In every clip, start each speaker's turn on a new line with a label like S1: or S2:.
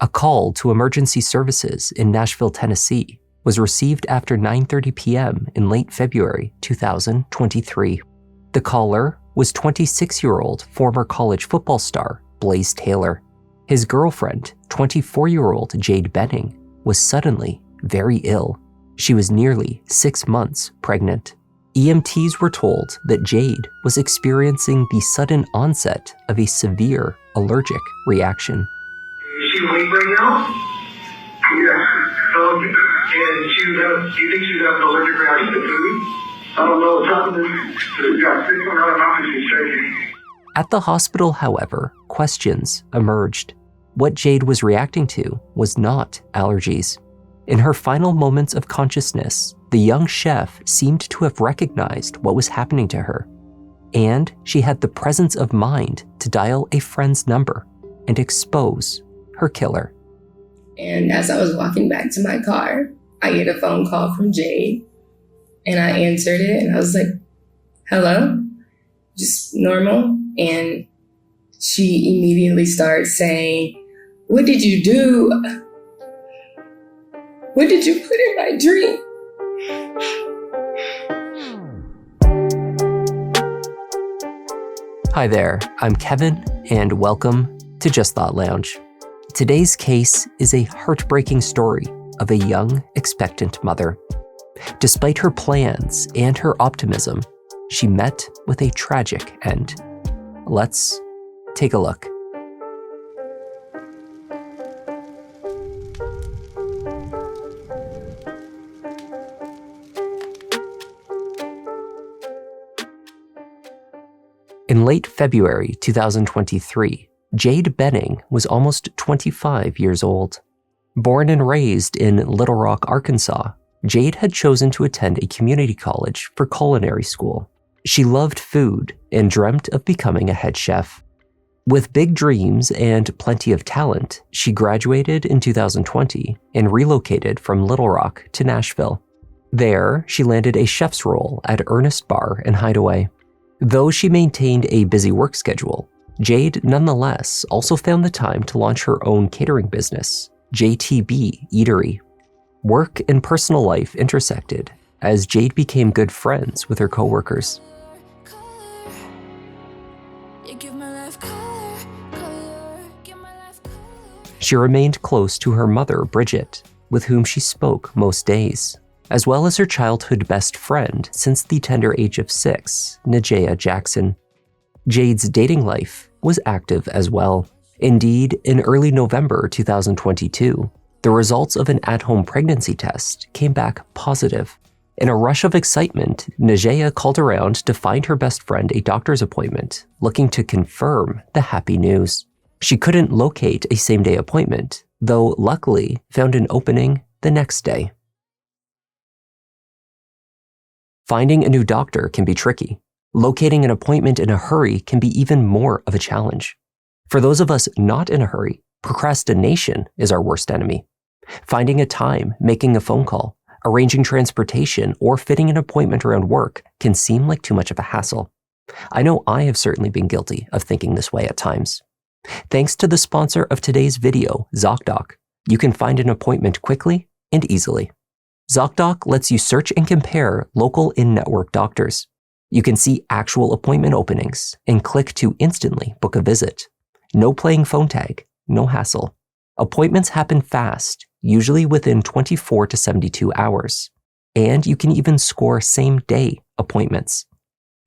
S1: A call to emergency services in Nashville, Tennessee was received after 9:30 p.m. in late February 2023. The caller was 26-year-old former college football star Blaise Taylor. His girlfriend, 24-year-old Jade Benning, was suddenly very ill. She was nearly 6 months pregnant. EMTs were told that Jade was experiencing the sudden onset of a severe allergic reaction.
S2: Is she awake right now? Yeah. And do you think she's having an allergic reaction to food? I don't know what's happening. She's got sick on her mouth and she's shaking.
S1: At the hospital, however, questions emerged. What Jade was reacting to was not allergies. In her final moments of consciousness, the young chef seemed to have recognized what was happening to her, and she had the presence of mind to dial a friend's number and expose her killer.
S3: And as I was walking back to my car, I get a phone call from Jade, and I answered it, and I was like, hello? Just normal. And she immediately starts saying, what did you do? What did you put in my drink?
S1: Hi there, I'm Kevin, and welcome to Just Thought Lounge. Today's case is a heartbreaking story of a young, expectant mother. Despite her plans and her optimism, she met with a tragic end. Let's take a look. In late February 2023, Jade Benning was almost 25 years old. Born and raised in Little Rock, Arkansas, Jade had chosen to attend a community college for culinary school. She loved food and dreamt of becoming a head chef. With big dreams and plenty of talent, she graduated in 2020 and relocated from Little Rock to Nashville. There, she landed a chef's role at Ernest Bar and Hideaway. Though she maintained a busy work schedule, Jade nonetheless also found the time to launch her own catering business, JTB Eatery. Work and personal life intersected as Jade became good friends with her coworkers. She remained close to her mother, Bridget, with whom she spoke most days, as well as her childhood best friend since the tender age of 6, Najea Jackson. Jade's dating life was active as well. Indeed, in early November 2022, the results of an at-home pregnancy test came back positive. In a rush of excitement, Najea called around to find her best friend a doctor's appointment, looking to confirm the happy news. She couldn't locate a same-day appointment, though luckily found an opening the next day. Finding a new doctor can be tricky. Locating an appointment in a hurry can be even more of a challenge. For those of us not in a hurry, procrastination is our worst enemy. Finding a time, making a phone call, arranging transportation, or fitting an appointment around work can seem like too much of a hassle. I know I have certainly been guilty of thinking this way at times. Thanks to the sponsor of today's video, ZocDoc, you can find an appointment quickly and easily. ZocDoc lets you search and compare local in-network doctors. You can see actual appointment openings and click to instantly book a visit. No playing phone tag, no hassle. Appointments happen fast, usually within 24 to 72 hours. And you can even score same-day appointments.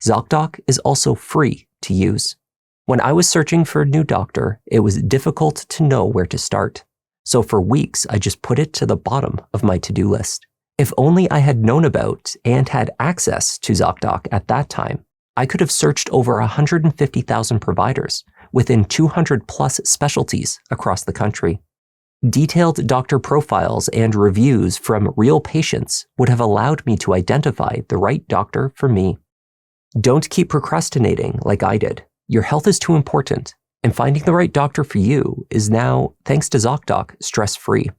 S1: ZocDoc is also free to use. When I was searching for a new doctor, it was difficult to know where to start. So for weeks, I just put it to the bottom of my to-do list. If only I had known about and had access to ZocDoc at that time, I could have searched over 150,000 providers within 200 plus specialties across the country. Detailed doctor profiles and reviews from real patients would have allowed me to identify the right doctor for me. Don't keep procrastinating like I did. Your health is too important, and finding the right doctor for you is now, thanks to ZocDoc, stress-free.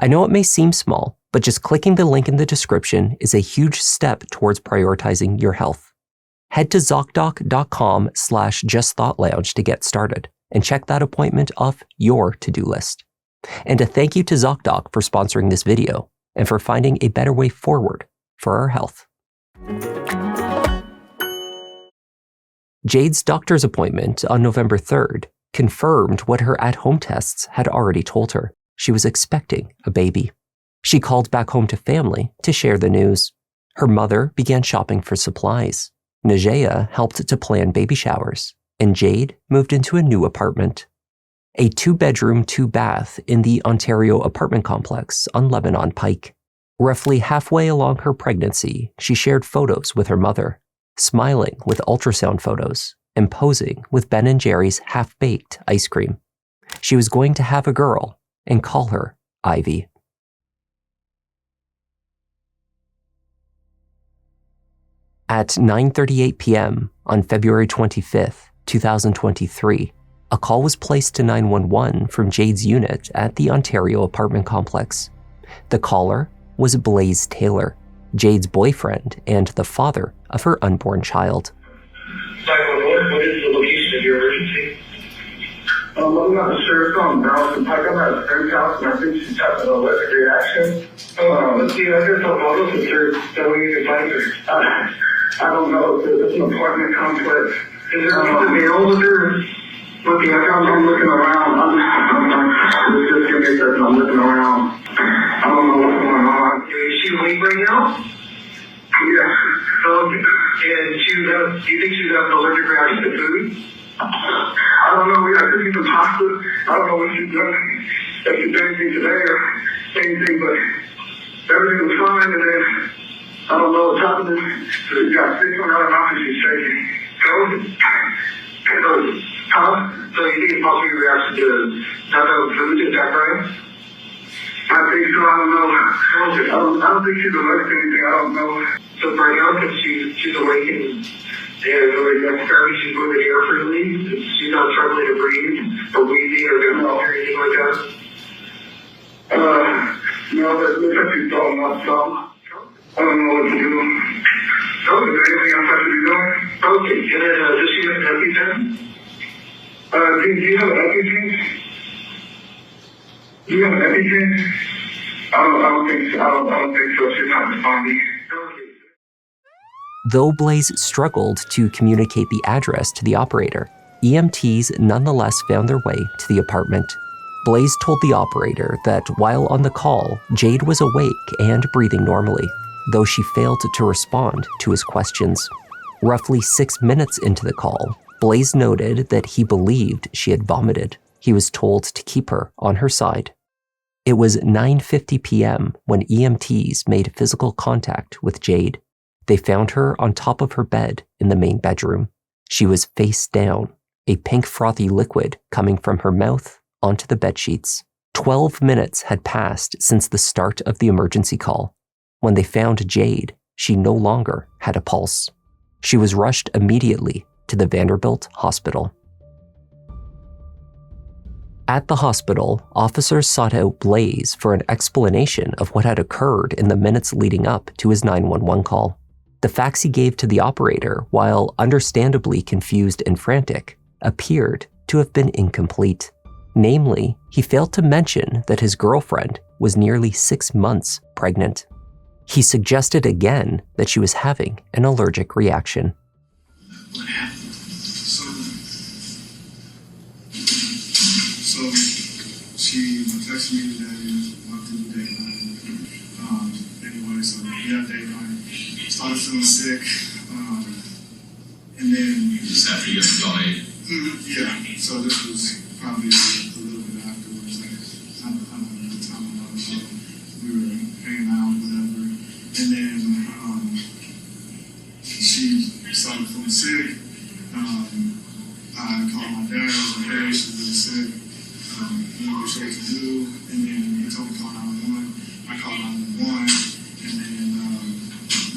S1: I know it may seem small, but just clicking the link in the description is a huge step towards prioritizing your health. Head to ZocDoc.com/justthoughtlounge to get started and check that appointment off your to-do list. And a thank you to ZocDoc for sponsoring this video and for finding a better way forward for our health. Jade's doctor's appointment on November 3rd confirmed what her at-home tests had already told her. She was expecting a baby. She called back home to family to share the news. Her mother began shopping for supplies. Najea helped to plan baby showers, and Jade moved into a new apartment. A 2-bedroom, 2-bath in the Ontario apartment complex on Lebanon Pike. Roughly halfway along her pregnancy, she shared photos with her mother, smiling with ultrasound photos and posing with Ben & Jerry's half-baked ice cream. She was going to have a girl and call her Ivy. At 9:38 p.m. on February 25th, 2023, a call was placed to 911 from Jade's unit at the Ontario apartment complex. The caller was Blaise Taylor, Jade's boyfriend and the father of her unborn child.
S2: 911, what is the location of your emergency? I'm not sure. It's on Brown Pike. I'm at a friend's house, and I think she's having an allergic reaction. Let's see, I guess I'll follow up with her so we can find her. I don't know. It's an apartment complex. Is there a male with her? I'm looking around. Just give me a second. I'm looking around. I don't know what's going on. Is she awake right now? Yeah. And do you think she's having an allergic reaction to food? I don't know. We got cookies and pasta. I don't know what she's done. If she's done anything today or anything, but everything was fine. And then I don't know what's happening. She got sick on her mouth and she's shaking. So you think it's possibly a reaction to not having food? Is that right? I think so. I don't know. I don't think she's allergic to anything. I don't know. So right now, because she's awake and apparently she's moving air freely, she's not struggling to breathe or wheezing or anything like that. No, but it looks like she's throwing up some. I don't know what to do. Oh, is there anything else I should be doing? Okay, and then does she have an EpiPen? Do you have an EpiPen? Do you have an EpiPen? I don't think so. I don't think so. She's not responding.
S1: Though Blaise struggled to communicate the address to the operator, EMTs nonetheless found their way to the apartment. Blaise told the operator that while on the call, Jade was awake and breathing normally, though she failed to respond to his questions. Roughly 6 minutes into the call, Blaise noted that he believed she had vomited. He was told to keep her on her side. It was 9:50 p.m. when EMTs made physical contact with Jade. They found her on top of her bed in the main bedroom. She was face down, a pink frothy liquid coming from her mouth onto the bedsheets. 12 minutes had passed since the start of the emergency call. When they found Jade, she no longer had a pulse. She was rushed immediately to the Vanderbilt Hospital. At the hospital, officers sought out Blaise for an explanation of what had occurred in the minutes leading up to his 911 call. The facts he gave to the operator, while understandably confused and frantic, appeared to have been incomplete. Namely, he failed to mention that his girlfriend was nearly 6 months pregnant. He suggested again that she was having an allergic reaction.
S4: What happened? So she texted me today, walked through the date night. Anyway, so we had date night. Started feeling sick, and then
S5: just after you got ate.
S4: Yeah. So this was probably a little bit afterwards. Like, I don't know the time. We were hanging out, whatever, and then she started feeling sick. I called my dad. I was like, "Hey, she's really sick. You know what to do?" And then he told me to call 911. I called 911, and then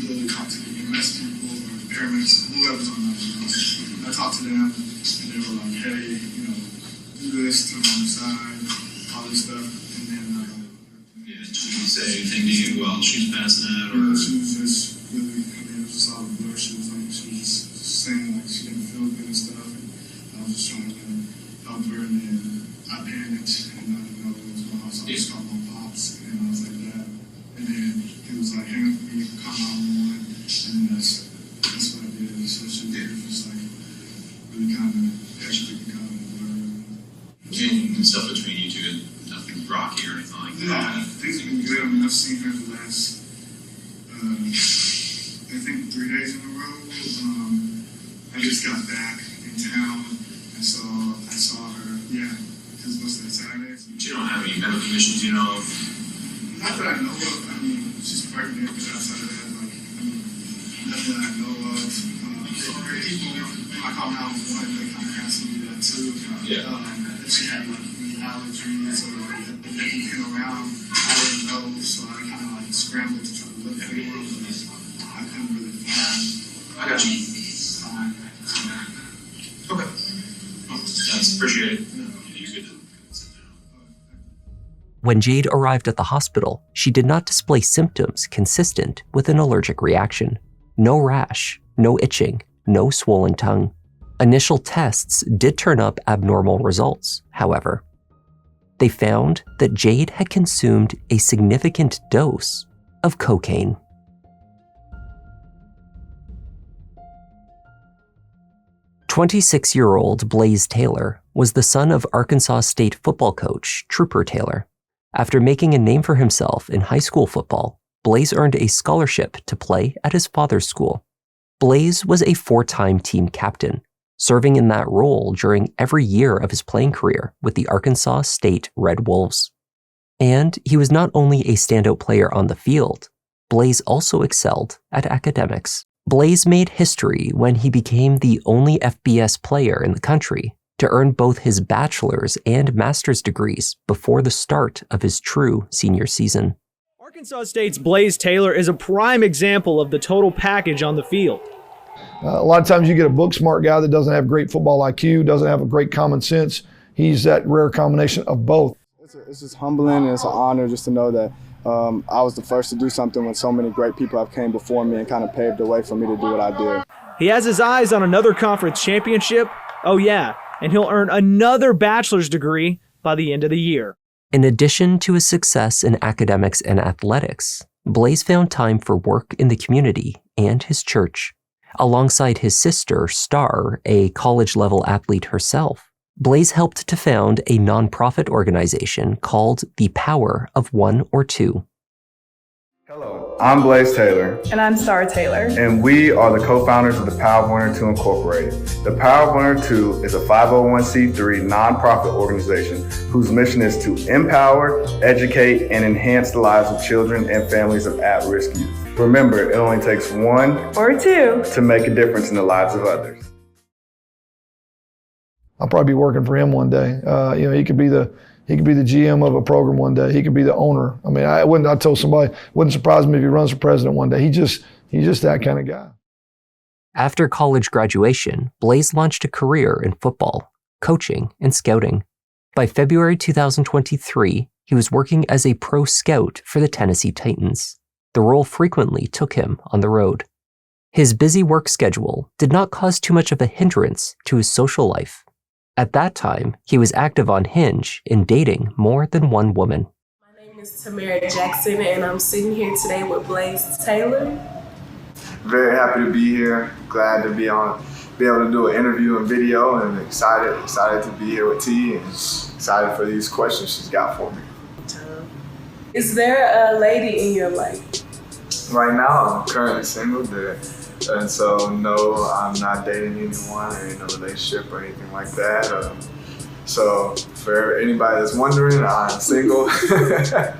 S4: literally talked to the EMS people or the paramedics, whoever's on that. I talked to them, and they were like, "Hey, do this, turn on the side, all this stuff." And then
S5: did she say anything to you while she's passing out? Or?
S4: She was just really, it was just all a blur. She was just saying like she didn't feel good and stuff. And I was just trying to help her, and then I I panicked and I didn't know what was going on, so I just called my pops and I was like that. And then he was like, hang with me, call 911, and that's what I did. So she did it was like really kind of extra kind of blurred.
S5: And stuff between you two, nothing rocky or anything like that?
S4: Yeah, things have been good. I mean, I've seen her the last, I think 3 days in a row. I just got back in town, and so I saw her, because most of the Saturdays.
S5: But you don't have any medical conditions, you know?
S4: Not that I know of. I mean, she's pregnant, but outside of that, like, nothing that I know of. People, I call 911, they kind of ask me that too. If she had like any allergies or anything around, I didn't know, so I kind of like scrambled to try to look for them, but I couldn't really find.
S5: I got you. Okay. Well, that's appreciated. You could sit down.
S1: When Jade arrived at the hospital, she did not display symptoms consistent with an allergic reaction. No rash, no itching, no swollen tongue. Initial tests did turn up abnormal results, however. They found that Jade had consumed a significant dose of cocaine. "26-year-old Blaise Taylor was the son of Arkansas State football coach Trooper Taylor. After making a name for himself in high school football, Blaise earned a scholarship to play at his father's school. Blaise was a 4-time team captain, serving in that role during every year of his playing career with the Arkansas State Red Wolves. And he was not only a standout player on the field, Blaise also excelled at academics. Blaise made history when he became the only FBS player in the country to earn both his bachelor's and master's degrees before the start of his true senior season.
S6: Arkansas State's Blaise Taylor is a prime example of the total package on the field.
S7: A lot of times you get a book smart guy that doesn't have great football IQ, doesn't have a great common sense. He's that rare combination of both.
S8: It's just humbling and it's an honor just to know that I was the first to do something when so many great people have came before me and kind of paved the way for me to do what I did.
S6: He has his eyes on another conference championship. Oh yeah, and he'll earn another bachelor's degree by the end of the year.
S1: In addition to his success in academics and athletics, Blaise found time for work in the community and his church. Alongside his sister, Star, a college-level athlete herself, Blaise helped to found a nonprofit organization called The Power of One or Two.
S9: Hello, I'm Blaise Taylor.
S10: And I'm Star Taylor.
S9: And we are the co-founders of the Power of One or Two Incorporated. The Power of One or Two is a 501c3 nonprofit organization whose mission is to empower, educate, and enhance the lives of children and families of at-risk youth. Remember, it only takes one
S10: or two
S9: to make a difference in the lives of others.
S7: I'll probably be working for him one day. He could be the GM of a program one day. He could be the owner. I mean, I told somebody, it wouldn't surprise me if he runs for president one day. He's just that kind of guy.
S1: After college graduation, Blaise launched a career in football, coaching, and scouting. By February 2023, he was working as a pro scout for the Tennessee Titans. The role frequently took him on the road. His busy work schedule did not cause too much of a hindrance to his social life. At that time, he was active on Hinge in dating more than one woman.
S10: My name is Tamara Jackson, and I'm sitting here today with Blaise Taylor.
S9: Very happy to be here. Glad to be able to do an interview and video, and excited to be here with T, and excited for these questions she's got for me.
S10: Is there a lady in your life?
S9: Right now, I'm currently single, and so no, I'm not dating anyone or in a relationship or anything like that. So for anybody that's wondering, I'm single. I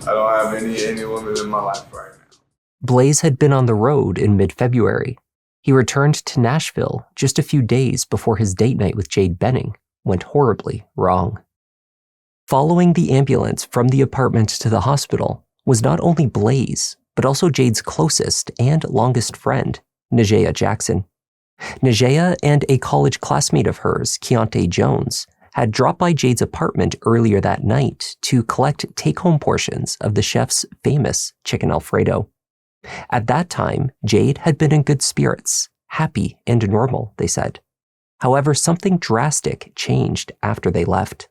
S9: don't have any women in my life right now.
S1: Blaise had been on the road in mid-February. He returned to Nashville just a few days before his date night with Jade Benning went horribly wrong. Following the ambulance from the apartment to the hospital was not only Blaise, but also Jade's closest and longest friend, Najea Jackson. Najea and a college classmate of hers, Keontae Jones, had dropped by Jade's apartment earlier that night to collect take-home portions of the chef's famous chicken Alfredo. At that time, Jade had been in good spirits, happy and normal, they said. However, something drastic changed after they left.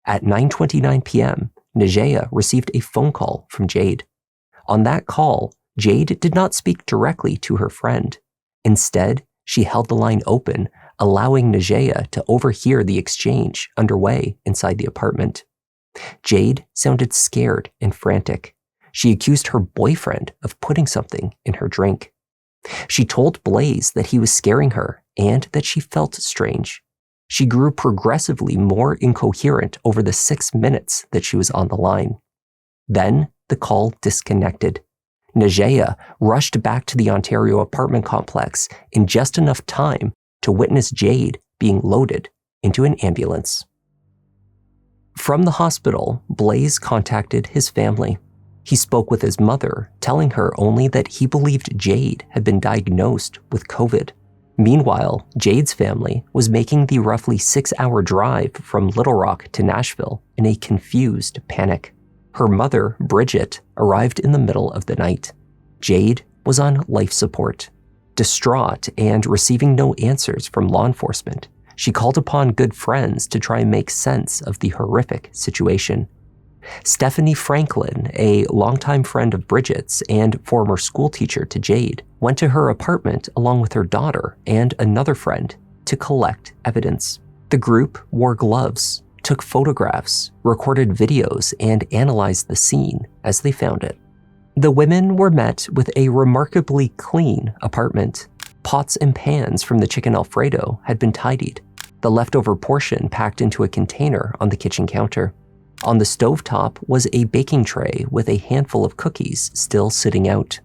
S1: At 9:29 p.m., Najea received a phone call from Jade. On that call, Jade did not speak directly to her friend. Instead, she held the line open, allowing Najea to overhear the exchange underway inside the apartment. Jade sounded scared and frantic. She accused her boyfriend of putting something in her drink. She told Blaise that he was scaring her and that she felt strange. She grew progressively more incoherent over the 6 minutes that she was on the line. Then the call disconnected. Najea rushed back to the Ontario apartment complex in just enough time to witness Jade being loaded into an ambulance. From the hospital, Blaise contacted his family. He spoke with his mother, telling her only that he believed Jade had been diagnosed with COVID. Meanwhile, Jade's family was making the roughly 6-hour drive from Little Rock to Nashville in a confused panic. Her mother, Bridget, arrived in the middle of the night. Jade was on life support. Distraught and receiving no answers from law enforcement, she called upon good friends to try and make sense of the horrific situation. Stephanie Franklin, a longtime friend of Bridget's and former schoolteacher to Jade, went to her apartment along with her daughter and another friend to collect evidence. The group wore gloves, took photographs, recorded videos, and analyzed the scene as they found it. The women were met with a remarkably clean apartment. Pots and pans from the chicken Alfredo had been tidied, the leftover portion packed into a container on the kitchen counter. On the stovetop was a baking tray with a handful of cookies still sitting out.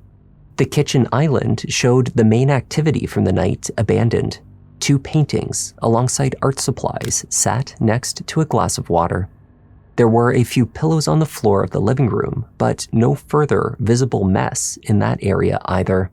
S1: The kitchen island showed the main activity from the night abandoned. 2 paintings alongside art supplies sat next to a glass of water. There were a few pillows on the floor of the living room, but no further visible mess in that area either.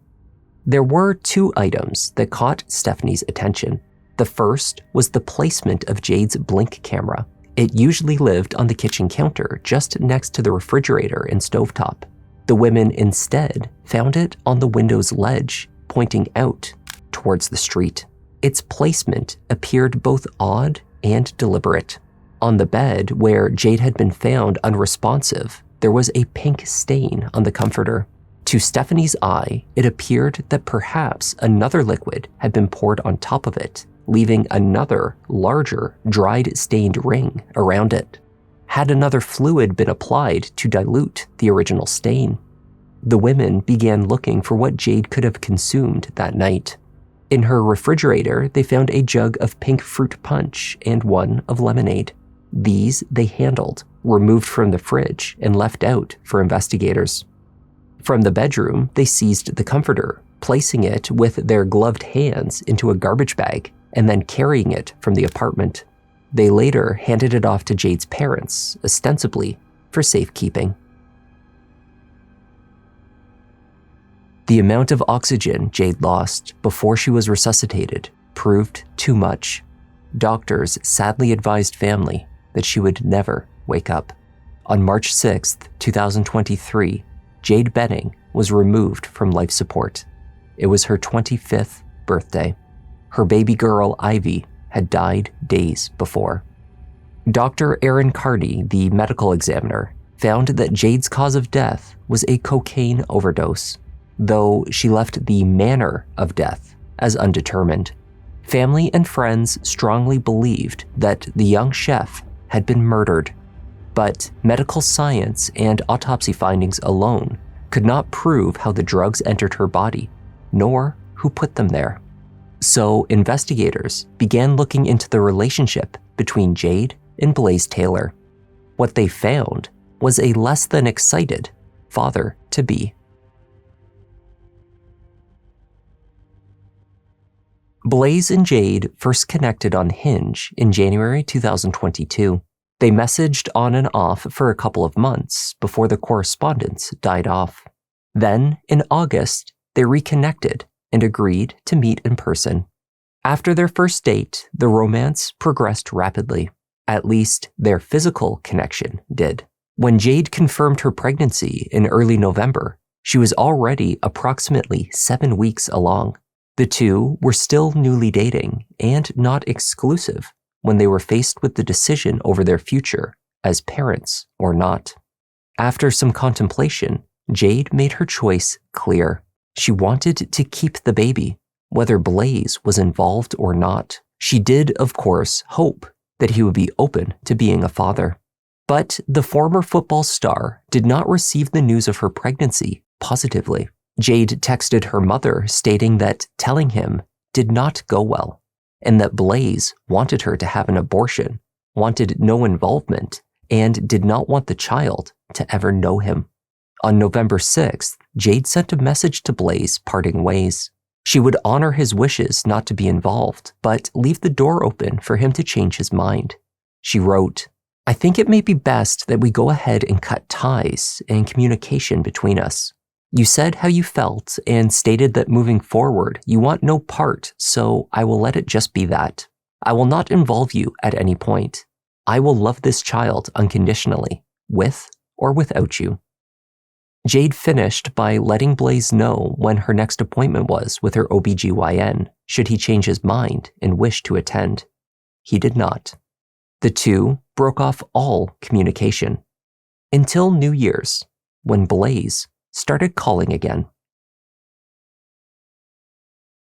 S1: There were 2 items that caught Stephanie's attention. The first was the placement of Jade's Blink camera. It usually lived on the kitchen counter just next to the refrigerator and stovetop. The women instead found it on the window's ledge, pointing out towards the street. Its placement appeared both odd and deliberate. On the bed, where Jade had been found unresponsive, there was a pink stain on the comforter. To Stephanie's eye, it appeared that perhaps another liquid had been poured on top of it, leaving another, larger, dried stained ring around it. Had another fluid been applied to dilute the original stain? The women began looking for what Jade could have consumed that night. In her refrigerator, they found a jug of pink fruit punch and one of lemonade. These they handled, removed from the fridge, and left out for investigators. From the bedroom, they seized the comforter, placing it with their gloved hands into a garbage bag, and then carrying it from the apartment. They later handed it off to Jade's parents, ostensibly for safekeeping. The amount of oxygen Jade lost before she was resuscitated proved too much. Doctors sadly advised family that she would never wake up. On March 6, 2023, Jade Benning was removed from life support. It was her 25th birthday. Her baby girl, Ivy, had died days before. Dr. Aaron Carney, the medical examiner, found that Jade's cause of death was a cocaine overdose, though she left the manner of death as undetermined. Family and friends strongly believed that the young chef had been murdered, but medical science and autopsy findings alone could not prove how the drugs entered her body, nor who put them there. So investigators began looking into the relationship between Jade and Blaise Taylor. What they found was a less than excited father-to-be. Blaise and Jade first connected on Hinge in January 2022. They messaged on and off for a couple of months before the correspondence died off. Then, in August, they reconnected and agreed to meet in person. After their first date, the romance progressed rapidly. At least, their physical connection did. When Jade confirmed her pregnancy in early November, she was already approximately 7 weeks along. The two were still newly dating and not exclusive when they were faced with the decision over their future as parents or not. After some contemplation, Jade made her choice clear. She wanted to keep the baby, whether Blaise was involved or not. She did, of course, hope that he would be open to being a father. But the former football star did not receive the news of her pregnancy positively. Jade texted her mother stating that telling him did not go well, and that Blaise wanted her to have an abortion, wanted no involvement, and did not want the child to ever know him. On November 6th, Jade sent a message to Blaise parting ways. She would honor his wishes not to be involved, but leave the door open for him to change his mind. She wrote, "I think it may be best that we go ahead and cut ties and communication between us. You said how you felt and stated that moving forward you want no part, so I will let it just be that. I will not involve you at any point. I will love this child unconditionally, with or without you." Jade finished by letting Blaise know when her next appointment was with her OBGYN, should he change his mind and wish to attend. He did not. The two broke off all communication until New Year's, when Blaise started calling again.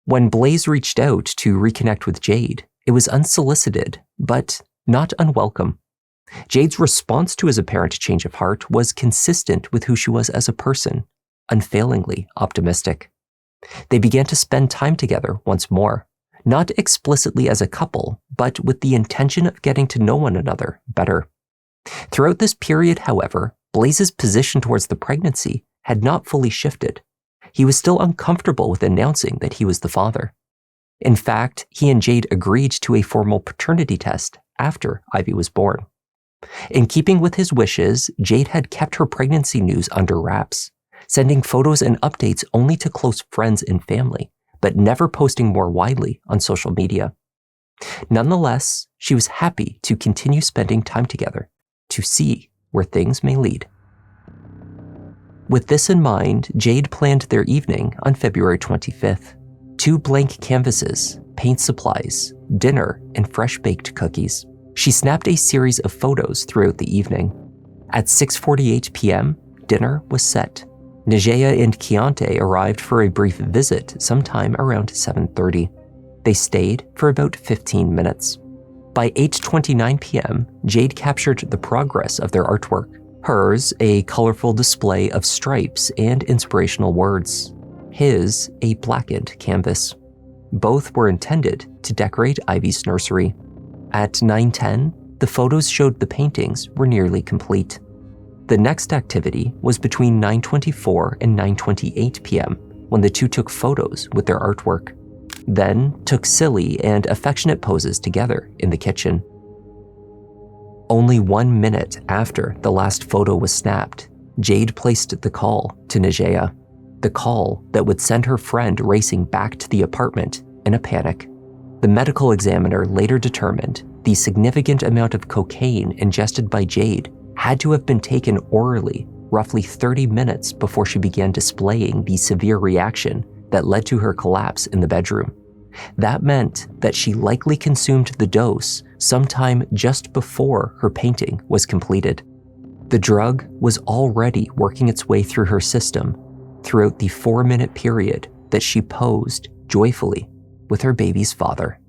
S1: When Blaise reached out to reconnect with Jade, it was unsolicited, but not unwelcome. Jade's response to his apparent change of heart was consistent with who she was as a person, unfailingly optimistic. They began to spend time together once more, not explicitly as a couple, but with the intention of getting to know one another better. Throughout this period, however, Blaise's position towards the pregnancy had not fully shifted. He was still uncomfortable with announcing that he was the father. In fact, he and Jade agreed to a formal paternity test after Ivy was born. In keeping with his wishes, Jade had kept her pregnancy news under wraps, sending photos and updates only to close friends and family, but never posting more widely on social media. Nonetheless, she was happy to continue spending time together, to see where things may lead. With this in mind, Jade planned their evening on February 25th. 2 blank canvases, paint supplies, dinner, and fresh-baked cookies. She snapped a series of photos throughout the evening. At 6:48 p.m., dinner was set. Najea and Keontae arrived for a brief visit sometime around 7:30. They stayed for about 15 minutes. By 8:29 p.m., Jade captured the progress of their artwork. Hers, a colorful display of stripes and inspirational words. His, a blackened canvas. Both were intended to decorate Ivy's nursery. At 9:10, the photos showed the paintings were nearly complete. The next activity was between 9:24 and 9:28 p.m. when the two took photos with their artwork, then took silly and affectionate poses together in the kitchen. Only 1 minute after the last photo was snapped, Jade placed the call to Najea, the call that would send her friend racing back to the apartment in a panic. The medical examiner later determined the significant amount of cocaine ingested by Jade had to have been taken orally roughly 30 minutes before she began displaying the severe reaction that led to her collapse in the bedroom. That meant that she likely consumed the dose sometime just before her painting was completed. The drug was already working its way through her system throughout the 4-minute period that she posed joyfully with her baby's father.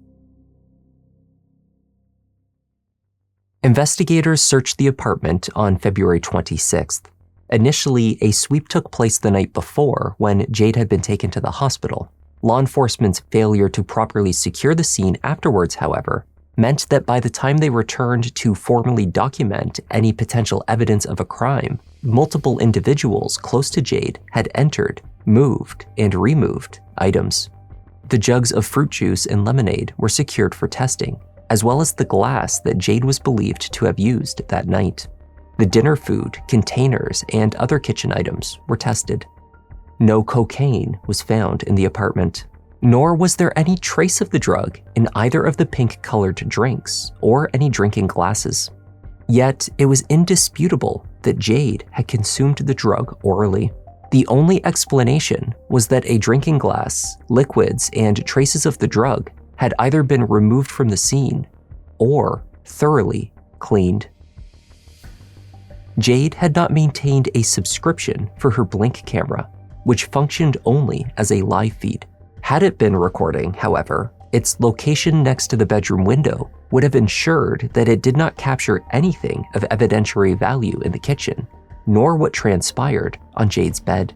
S1: Investigators searched the apartment on February 26th. Initially, a sweep took place the night before when Jade had been taken to the hospital. Law enforcement's failure to properly secure the scene afterwards, however, meant that by the time they returned to formally document any potential evidence of a crime, multiple individuals close to Jade had entered, moved, and removed items. The jugs of fruit juice and lemonade were secured for testing, as well as the glass that Jade was believed to have used that night. The dinner food, containers, and other kitchen items were tested. No cocaine was found in the apartment, nor was there any trace of the drug in either of the pink-colored drinks or any drinking glasses. Yet, it was indisputable that Jade had consumed the drug orally. The only explanation was that a drinking glass, liquids, and traces of the drug had either been removed from the scene or thoroughly cleaned. Jade had not maintained a subscription for her Blink camera, which functioned only as a live feed. Had it been recording, however, its location next to the bedroom window would have ensured that it did not capture anything of evidentiary value in the kitchen, nor what transpired on Jade's bed.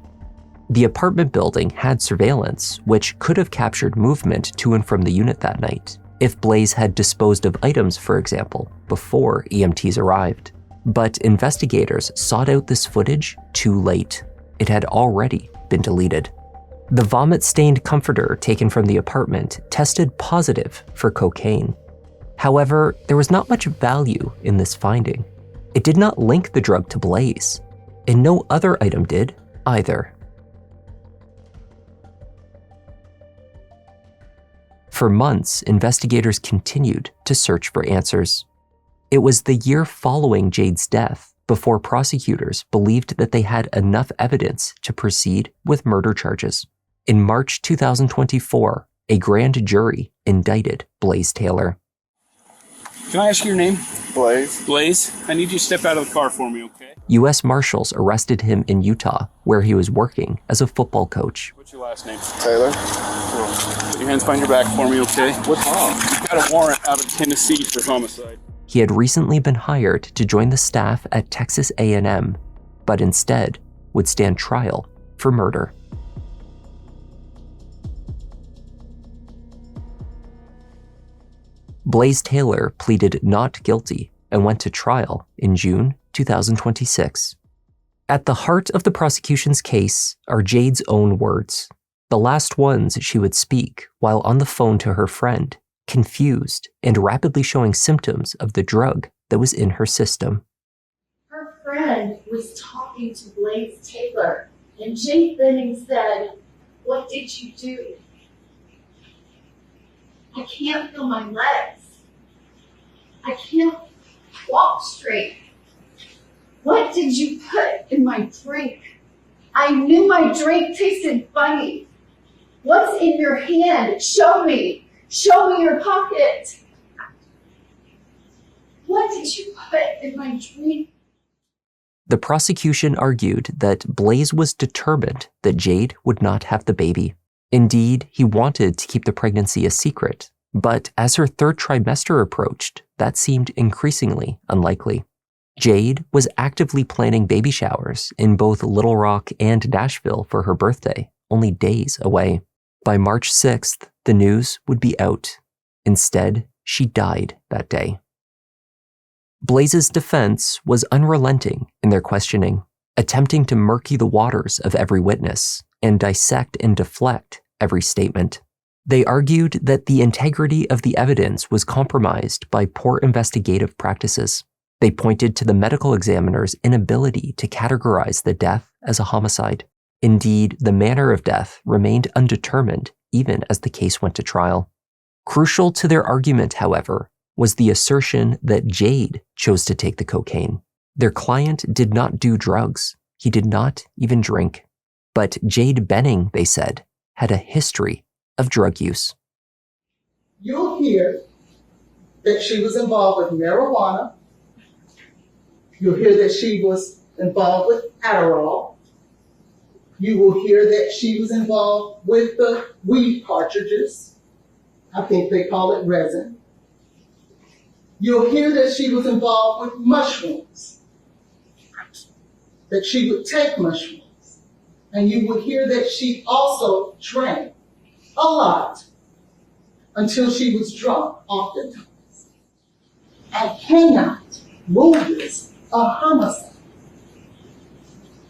S1: The apartment building had surveillance, which could have captured movement to and from the unit that night, if Blaise had disposed of items, for example, before EMTs arrived. But investigators sought out this footage too late. It had already been deleted. The vomit-stained comforter taken from the apartment tested positive for cocaine. However, there was not much value in this finding. It did not link the drug to Blaise, and no other item did either. For months, investigators continued to search for answers. It was the year following Jade's death before prosecutors believed that they had enough evidence to proceed with murder charges. In March 2024, a grand jury indicted Blaise Taylor.
S11: Can I ask your name?
S8: Blaise.
S11: Blaise, I need you to step out of the car for me, okay?
S1: U.S. Marshals arrested him in Utah, where he was working as a football coach.
S11: What's your last name?
S8: Taylor.
S11: Cool. Put your hands behind your back for me, okay?
S8: What's wrong?
S11: You've got a warrant out of Tennessee for homicide.
S1: He had recently been hired to join the staff at Texas A&M, but instead would stand trial for murder. Blaise Taylor pleaded not guilty and went to trial in June 2026. At the heart of the prosecution's case are Jade's own words, the last ones she would speak while on the phone to her friend, confused and rapidly showing symptoms of the drug that was in her system.
S12: Her friend was talking to Blaise Taylor, and Jade Benning said, "What did you do? I can't feel my legs. I can't walk straight. What did you put in my drink? I knew my drink tasted funny. What's in your hand? Show me. Show me your pocket. What did you put in my drink?"
S1: The prosecution argued that Blaise was determined that Jade would not have the baby. Indeed, he wanted to keep the pregnancy a secret, but as her third trimester approached, that seemed increasingly unlikely. Jade was actively planning baby showers in both Little Rock and Nashville for her birthday, only days away. By March 6th, the news would be out. Instead, she died that day. Blaise's defense was unrelenting in their questioning, attempting to murky the waters of every witness and dissect and deflect every statement. They argued that the integrity of the evidence was compromised by poor investigative practices. They pointed to the medical examiner's inability to categorize the death as a homicide. Indeed, the manner of death remained undetermined even as the case went to trial. Crucial to their argument, however, was the assertion that Jade chose to take the cocaine. Their client did not do drugs. He did not even drink. But Jade Benning, they said, had a history of drug use.
S13: You'll hear that she was involved with marijuana. You'll hear that she was involved with Adderall. You will hear that she was involved with the weed cartridges. I think they call it resin. You'll hear that she was involved with mushrooms, that she would take mushrooms. And you will hear that she also drank a lot until she was drunk oftentimes. I cannot rule this a homicide.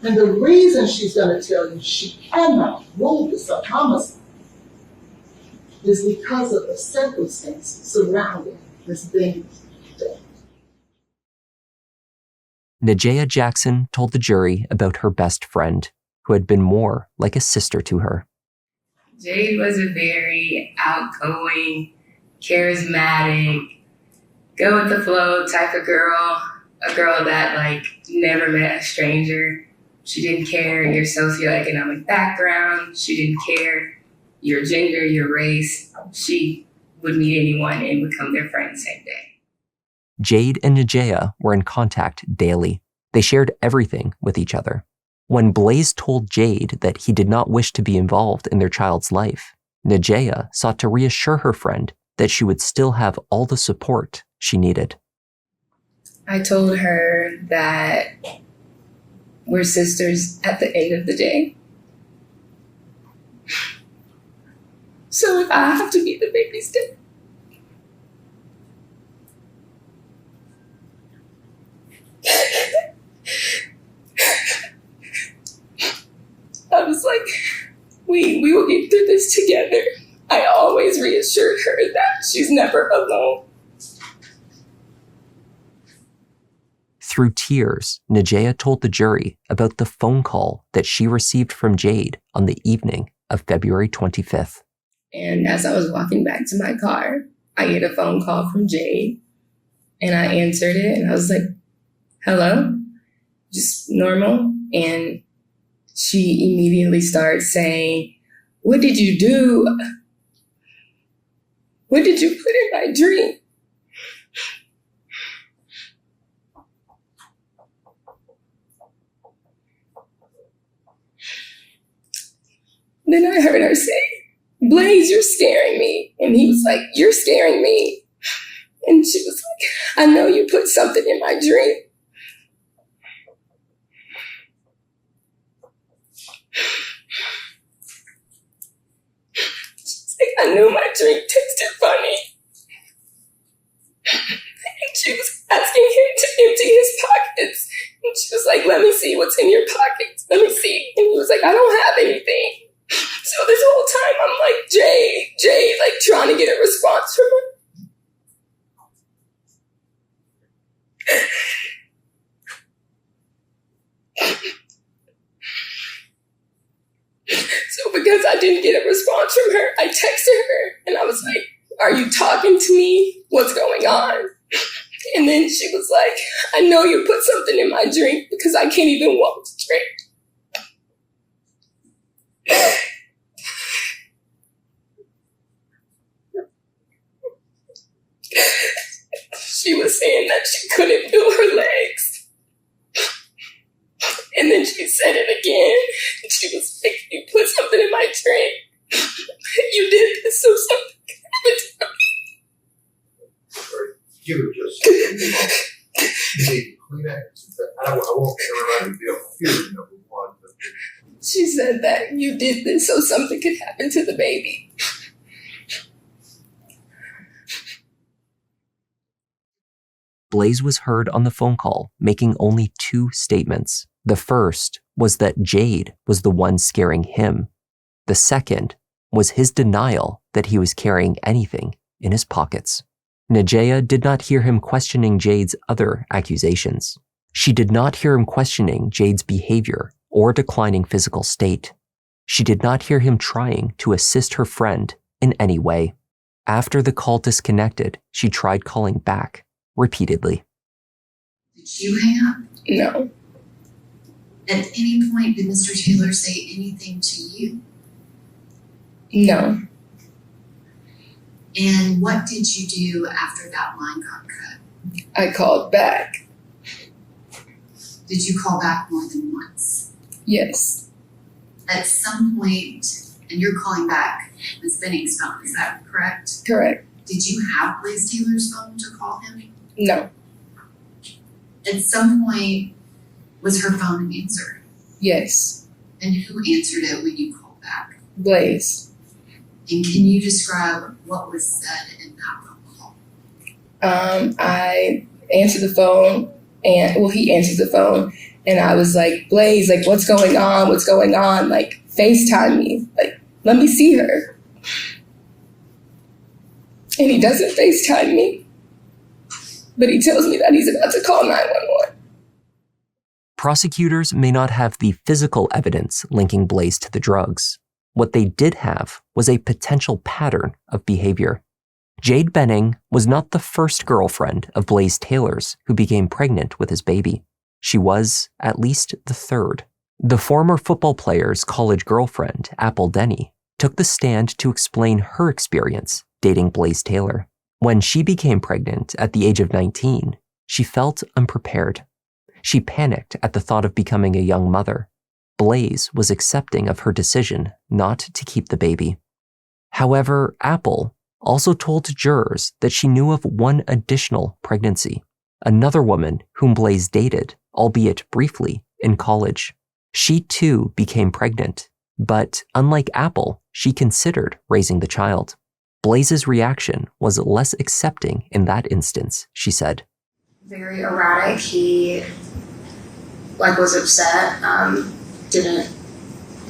S13: And the reason she's going to tell you she cannot rule this a homicide is because of the circumstances surrounding Ms. Benning's death.
S1: Najea Jackson told the jury about her best friend, who had been more like a sister to her.
S3: Jade was a very outgoing, charismatic, go with the flow type of girl, a girl that never met a stranger. She didn't care your socioeconomic background. She didn't care your gender, your race. She would meet anyone and become their friend the same day.
S1: Jade and Najea were in contact daily. They shared everything with each other. When Blaise told Jade that he did not wish to be involved in their child's life, Najea sought to reassure her friend that she would still have all the support she needed.
S3: I told her that we're sisters at the end of the day. So if I have to be the baby's dad, I was like, we will get through this together. I always reassured her that she's never alone.
S1: Through tears, Najea told the jury about the phone call that she received from Jade on the evening of February 25th.
S3: And as I was walking back to my car, I get a phone call from Jade, and I answered it, and I was like, hello? Just normal. And she immediately starts saying, what did you do? What did you put in my drink? Then I heard her say, Blaise, you're scaring me. And he was like, you're scaring me. And she was like, I know you put something in my drink. She's like, I knew my drink tasted funny. And she was asking him to empty his pockets. And she was like, let me see what's in your pockets. Let me see. And he was like, I don't have anything. So this whole time I'm like, Jade, like trying to get a response from her. So because I didn't get a response from her, I texted her and I was like, are you talking to me? What's going on? And then she was like, I know you put something in my drink because I can't even walk to drink. She was saying that she couldn't feel her legs. And then she said it again. She was like, you put something in my drink. You did this so something could happen to me.
S14: You were just you need Kleenex. I won't everybody be able to hear you, number one.
S3: She said that you did this so something could happen to the baby.
S1: Blaise was heard on the phone call making only two statements. The first was that Jade was the one scaring him. The second was his denial that he was carrying anything in his pockets. Najea did not hear him questioning Jade's other accusations. She did not hear him questioning Jade's behavior or declining physical state. She did not hear him trying to assist her friend in any way. After the call disconnected, she tried calling back repeatedly.
S15: Did you hang up?
S3: No.
S15: At any point, did Mr. Taylor say anything to you?
S3: No.
S15: And what did you do after that line got cut?
S3: I called back.
S15: Did you call back more than once?
S3: Yes.
S15: At some point, and you're calling back Ms. Benning's phone, is that correct?
S3: Correct.
S15: Did you have Blaise Taylor's phone to call him?
S3: No.
S15: At some point, was her phone answered?
S3: Yes.
S15: And who answered it when you called back?
S3: Blaise.
S15: And can you describe what was said in that phone call?
S3: I answered the phone, and he answered the phone, and I was like, Blaise, like, what's going on? What's going on? Like, FaceTime me. Like, let me see her. And he doesn't FaceTime me. But he tells me that he's about to call 911.
S1: Prosecutors may not have the physical evidence linking Blaise to the drugs. What they did have was a potential pattern of behavior. Jade Benning was not the first girlfriend of Blaise Taylor's who became pregnant with his baby. She was at least the third. The former football player's college girlfriend, Apple Denny, took the stand to explain her experience dating Blaise Taylor. When she became pregnant at the age of 19, she felt unprepared. She panicked at the thought of becoming a young mother. Blaise was accepting of her decision not to keep the baby. However, Apple also told jurors that she knew of one additional pregnancy, another woman whom Blaise dated, albeit briefly, in college. She too became pregnant, but unlike Apple, she considered raising the child. Blaise's reaction was less accepting in that instance, she said.
S3: Very erratic. He was upset, didn't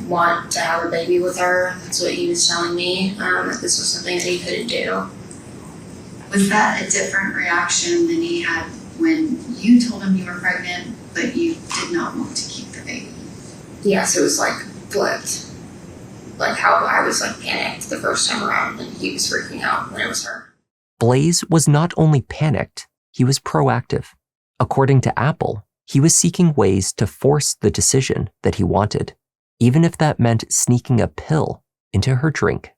S3: want to have a baby with her. That's what he was telling me, that this was something that he couldn't do.
S15: Was that a different reaction than he had when you told him you were pregnant, but you did not want to keep the baby?
S3: Yes, it was flipped. How I was panicked the first time around and he was freaking out when it was her.
S1: Blaise was not only panicked, he was proactive. According to Apple, he was seeking ways to force the decision that he wanted, even if that meant sneaking a pill into her drink.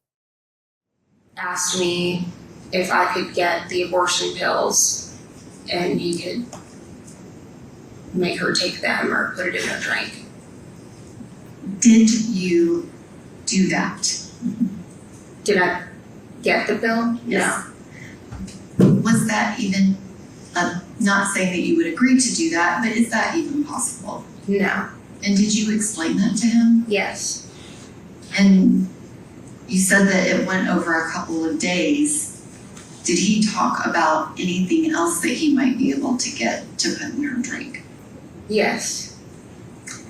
S3: Asked me if I could get the abortion pills and he could make her take them or put it in her drink.
S15: Did you do that?
S3: Did I get the pill?
S15: Yes. No. Was that even, not saying that you would agree to do that, but is that even possible?
S3: No.
S15: And did you explain that to him?
S3: Yes.
S15: And you said that it went over a couple of days. Did he talk about anything else that he might be able to get to put in her drink?
S3: Yes.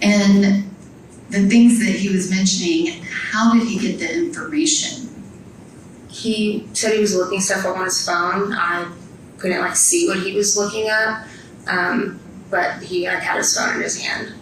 S15: And the things that he was mentioning, how did he get the information?
S3: He said he was looking stuff up on his phone. I couldn't see what he was looking up, but he had his phone in his hand.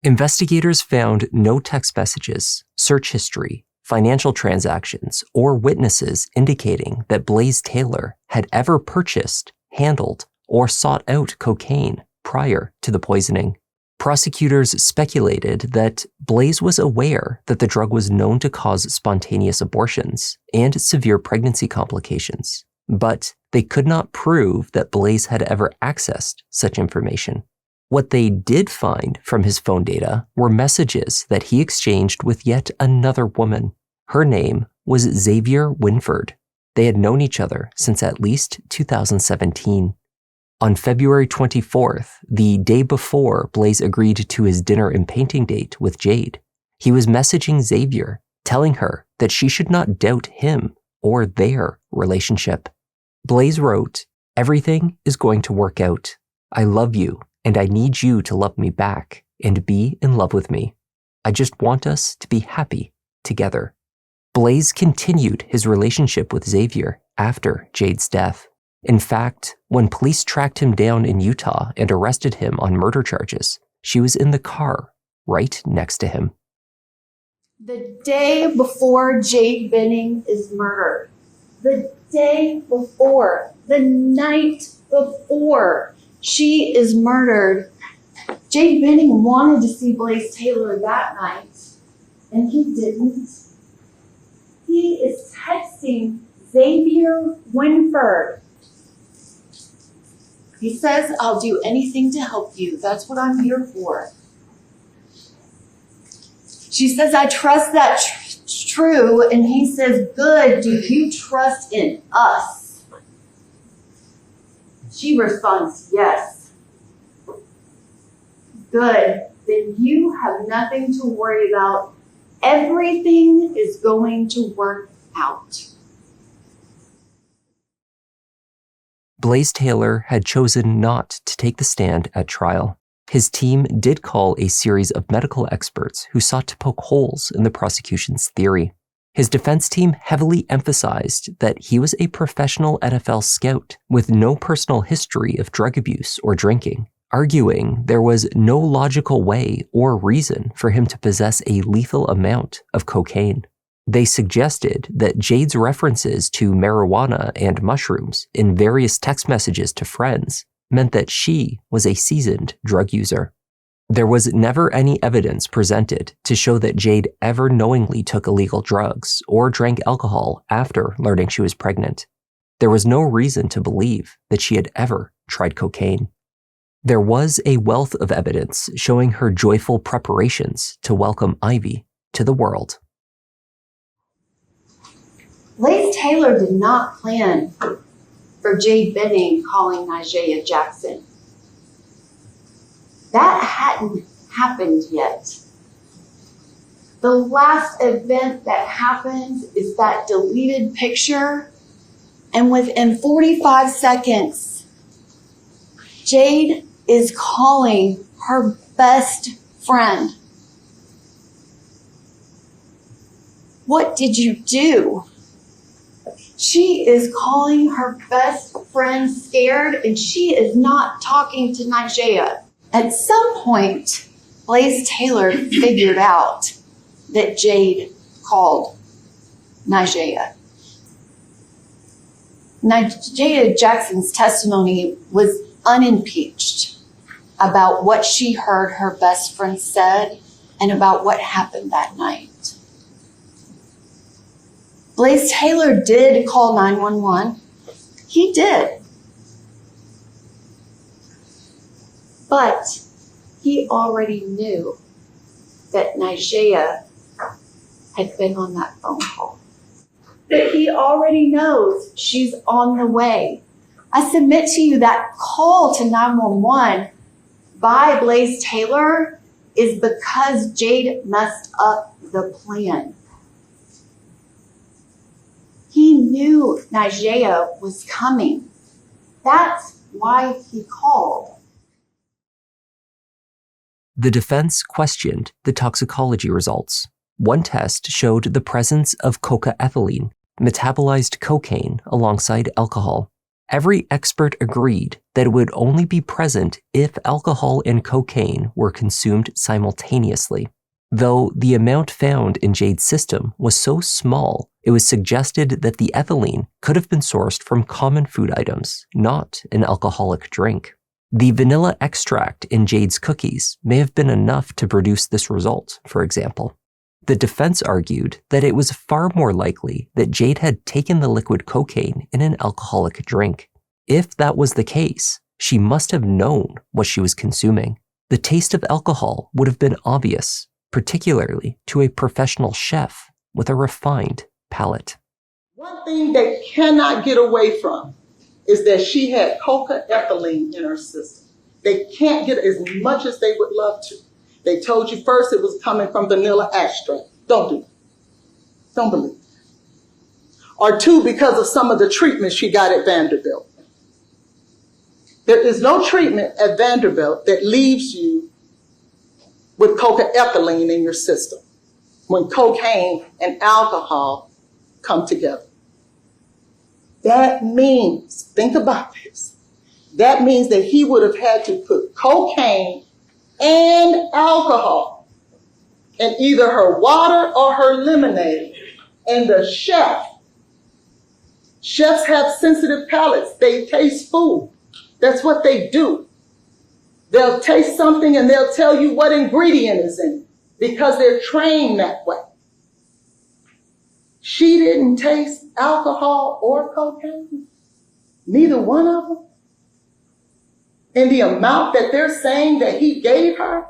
S1: Investigators found no text messages, search history, financial transactions, or witnesses indicating that Blaise Taylor had ever purchased, handled, or sought out cocaine prior to the poisoning. Prosecutors speculated that Blaise was aware that the drug was known to cause spontaneous abortions and severe pregnancy complications, but they could not prove that Blaise had ever accessed such information. What they did find from his phone data were messages that he exchanged with yet another woman. Her name was Xavier Winford. They had known each other since at least 2017. On February 24th, the day before Blaise agreed to his dinner and painting date with Jade, he was messaging Xavier, telling her that she should not doubt him or their relationship. Blaise wrote, "Everything is going to work out. I love you, and I need you to love me back and be in love with me. I just want us to be happy together." Blaise continued his relationship with Xavier after Jade's death. In fact, when police tracked him down in Utah and arrested him on murder charges, she was in the car right next to him.
S12: The day before Jade Benning is murdered, the day before, the night before she is murdered, Jade Benning wanted to see Blaise Taylor that night, and he didn't. He is texting Xavier Winford. He says, "I'll do anything to help you. That's what I'm here for." She says, "I trust that's true." And he says, "Good. Do you trust in us?" She responds, "Yes." "Good. Then you have nothing to worry about. Everything is going to work out."
S1: Blaise Taylor had chosen not to take the stand at trial. His team did call a series of medical experts who sought to poke holes in the prosecution's theory. His defense team heavily emphasized that he was a professional NFL scout with no personal history of drug abuse or drinking, arguing there was no logical way or reason for him to possess a lethal amount of cocaine. They suggested that Jade's references to marijuana and mushrooms in various text messages to friends meant that she was a seasoned drug user. There was never any evidence presented to show that Jade ever knowingly took illegal drugs or drank alcohol after learning she was pregnant. There was no reason to believe that she had ever tried cocaine. There was a wealth of evidence showing her joyful preparations to welcome Ivy to the world.
S15: Blaise Taylor did not plan for Jade Benning calling Nigella Jackson. That hadn't happened yet. The last event that happened is that deleted picture, and within 45 seconds, Jade is calling her best friend. What did you do? She is calling her best friend scared, and she is not talking to Nigella. At some point, Blaise Taylor figured out that Jade called Nigella. Nigella Jackson's testimony was unimpeached about what she heard her best friend said and about what happened that night. Blaise Taylor did call 911. He did. But he already knew that Nigella had been on that phone call. That he already knows she's on the way. I submit to you that call to 911 by Blaise Taylor is because Jade messed up the plan. He knew Nigella was coming. That's why he called.
S1: The defense questioned the toxicology results. One test showed the presence of cocaethylene, metabolized cocaine alongside alcohol. Every expert agreed that it would only be present if alcohol and cocaine were consumed simultaneously. Though the amount found in Jade's system was so small, it was suggested that the ethylene could have been sourced from common food items, not an alcoholic drink. The vanilla extract in Jade's cookies may have been enough to produce this result, for example. The defense argued that it was far more likely that Jade had taken the liquid cocaine in an alcoholic drink. If that was the case, she must have known what she was consuming. The taste of alcohol would have been obvious, particularly to a professional chef with a refined palate.
S13: One thing they cannot get away from is that she had cocaethylene in her system. They can't get as much as they would love to. They told you first it was coming from vanilla extract. Don't do it. Don't believe it. Or two, because of some of the treatment she got at Vanderbilt. There is no treatment at Vanderbilt that leaves you with cocaethylene in your system when cocaine and alcohol come together. That means, think about this, that means that he would have had to put cocaine and alcohol in either her water or her lemonade. And the chefs have sensitive palates. They taste food. That's what they do. They'll taste something and they'll tell you what ingredient is in it because they're trained that way. She didn't taste alcohol or cocaine. Neither one of them. And the amount that they're saying that he gave her.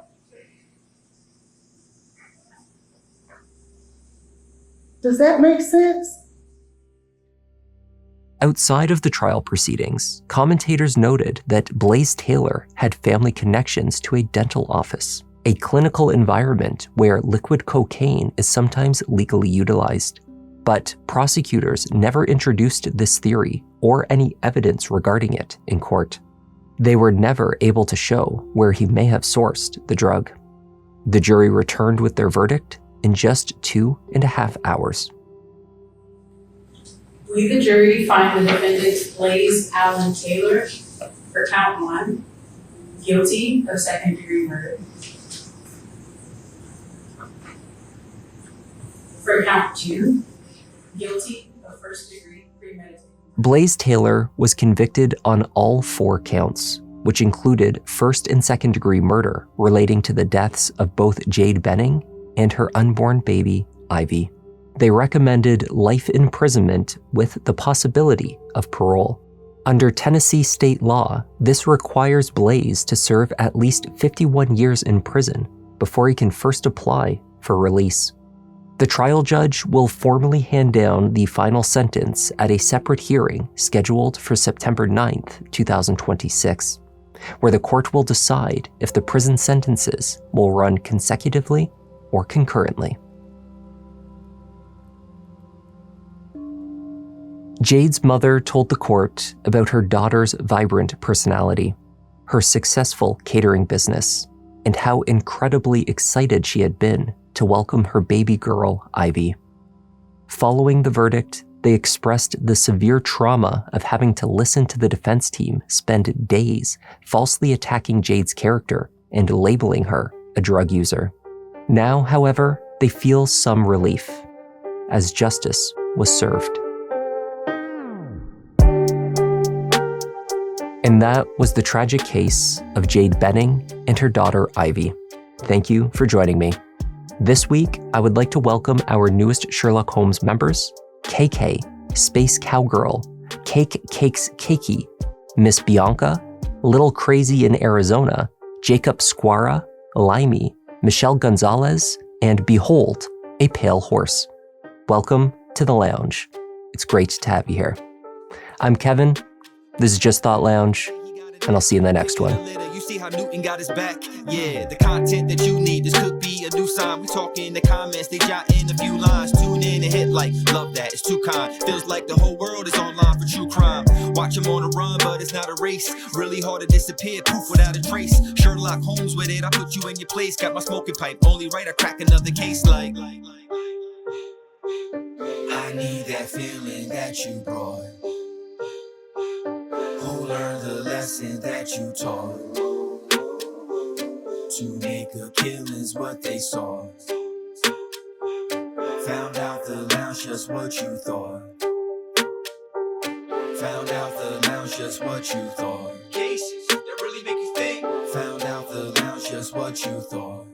S13: Does that make sense?
S1: Outside of the trial proceedings, commentators noted that Blaise Taylor had family connections to a dental office, a clinical environment where liquid cocaine is sometimes legally utilized. But prosecutors never introduced this theory or any evidence regarding it in court. They were never able to show where he may have sourced the drug. The jury returned with their verdict in just 2.5 hours.
S16: We, the jury, find the defendant Blaise Allen Taylor for count 1, guilty of second-degree murder. For count 2, guilty of first-degree premeditated.
S1: Blaise Taylor was convicted on all 4 counts, which included first and second degree murder relating to the deaths of both Jade Benning and her unborn baby, Ivy. They recommended life imprisonment with the possibility of parole. Under Tennessee state law, this requires Blaise to serve at least 51 years in prison before he can first apply for release. The trial judge will formally hand down the final sentence at a separate hearing scheduled for September 9th, 2026, where the court will decide if the prison sentences will run consecutively or concurrently. Jade's mother told the court about her daughter's vibrant personality, her successful catering business, and how incredibly excited she had been to welcome her baby girl, Ivy. Following the verdict, they expressed the severe trauma of having to listen to the defense team spend days falsely attacking Jade's character and labeling her a drug user. Now, however, they feel some relief, as justice was served. And that was the tragic case of Jade Benning and her daughter, Ivy. Thank you for joining me. This week, I would like to welcome our newest Sherlock Holmes members, KK, Space Cowgirl, Cake Cakes Cakey, Miss Bianca, Little Crazy in Arizona, Jacob Squara, Limey, Michelle Gonzalez, and Behold, a Pale Horse. Welcome to the lounge. It's great to have you here. I'm Kevin. This is Just Thought Lounge, and I'll see you in the next one.
S17: You see how Newton got his back? Yeah, the content that you need, this could be a new sign. We talk in the comments, they jot in a few lines. Tune in and hit like, love that, it's too kind. Feels like the whole world is online for true crime. Watch them on a run, but it's not a race. Really hard to disappear, poof without a trace. Sherlock Holmes with it, I put you in your place. Got my smoking pipe, only right, I crack another case like. I need that feeling that you brought. Who learned the lesson that you taught? To make a killing's what they saw. Found out the lounge just what you thought. Found out the lounge just what you thought. Cases that really make you think. Found out the lounge just what you thought.